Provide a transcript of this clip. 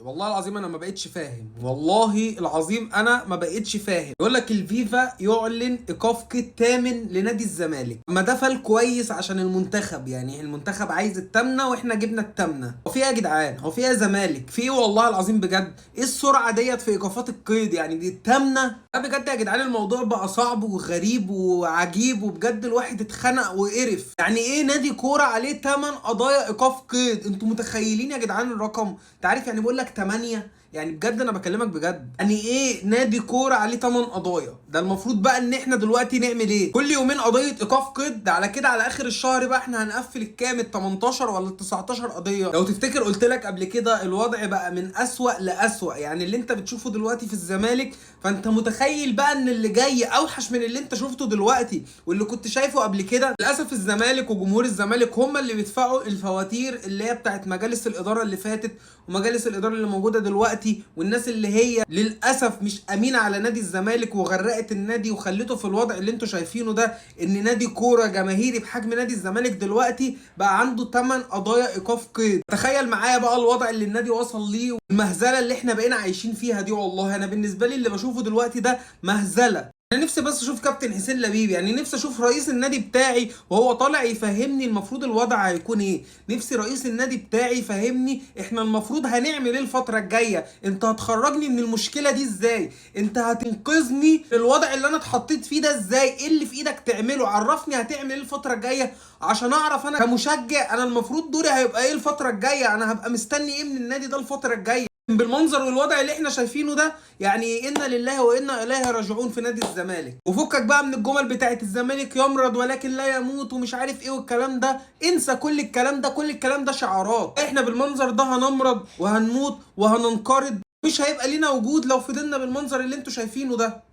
والله العظيم انا ما بقتش فاهم، والله العظيم انا ما بقتش فاهم. يقول لك الفيفا يعلن ايقاف قيد تامن لنادي الزمالك. ما ده فال كويس عشان المنتخب، يعني المنتخب عايز التامنه واحنا جبنا التامنه. هو في ايه يا جدعان؟ هو في ايه يا زمالك؟ في ايه والله العظيم بجد؟ ايه السرعه ديت في ايقافات القيد؟ يعني دي التامنه؟ لا بجد يا جدعان الموضوع بقى صعب وغريب وعجيب، وبجد الواحد اتخنق وقرف. يعني ايه نادي كوره عليه 8 قضايا ايقاف قيد؟ انتوا متخيلين يا جدعان الرقم؟ انت عارف يعني بقول لك 8؟ يعني بجد انا بكلمك بجد. يعني ايه نادي كوره عليه 8 قضايا؟ ده المفروض بقى ان احنا دلوقتي نعمل ايه؟ كل يومين قضيه ايقاف قيد؟ ده على كده على اخر الشهر بقى احنا هنقفل الكام؟ ال 18 ولا ال 19 قضيه؟ لو تفتكر قلت لك قبل كده الوضع بقى من اسوأ لاسوأ. يعني اللي انت بتشوفه دلوقتي في الزمالك، فانت متخيل بقى ان اللي جاي اوحش من اللي انت شفته دلوقتي واللي كنت شايفه قبل كده. للاسف الزمالك وجمهور الزمالك هم اللي بيدفعوا الفواتير اللي هي بتاعت مجالس الاداره اللي فاتت ومجالس الاداره اللي موجوده دلوقتي، والناس اللي هي للاسف مش امينه على نادي الزمالك وغرقت النادي وخلته في الوضع اللي انتوا شايفينه ده. ان نادي كوره جماهيري بحجم نادي الزمالك دلوقتي بقى عنده 8 قضايا ايقاف قيد. تخيل معايا بقى الوضع اللي النادي وصل ليه والمهزله اللي احنا بقينا عايشين فيها دي. والله انا بالنسبه لي اللي بشوفه دلوقتي ده مهزله. انا نفسي بس اشوف كابتن حسين لبيب، يعني نفسي اشوف رئيس النادي بتاعي وهو طالع يفهمني المفروض الوضع هيكون ايه. نفسي رئيس النادي بتاعي يفهمني احنا المفروض هنعمل ايه الفتره الجايه. انت هتخرجني من المشكله دي ازاي؟ انت هتنقذني في الوضع اللي انا اتحطيت فيه ده ازاي؟ ايه اللي في ايدك تعمله؟ عرفني هتعمل ايه الفتره الجايه عشان اعرف انا كمشجع انا المفروض دوري هيبقى ايه الفتره الجايه. انا هبقى مستني ايه من النادي ده الفتره الجايه بالمنظر والوضع اللي احنا شايفينه ده؟ يعني انا لله وانا اليه راجعون في نادي الزمالك. وفكك بقى من الجمل بتاعت الزمالك يمرض ولكن لا يموت ومش عارف ايه والكلام ده. انسى كل الكلام ده، كل الكلام ده شعارات. احنا بالمنظر ده هنمرض وهنموت وهننقرض، مش هيبقى لينا وجود لو فضلنا بالمنظر اللي انتوا شايفينه ده.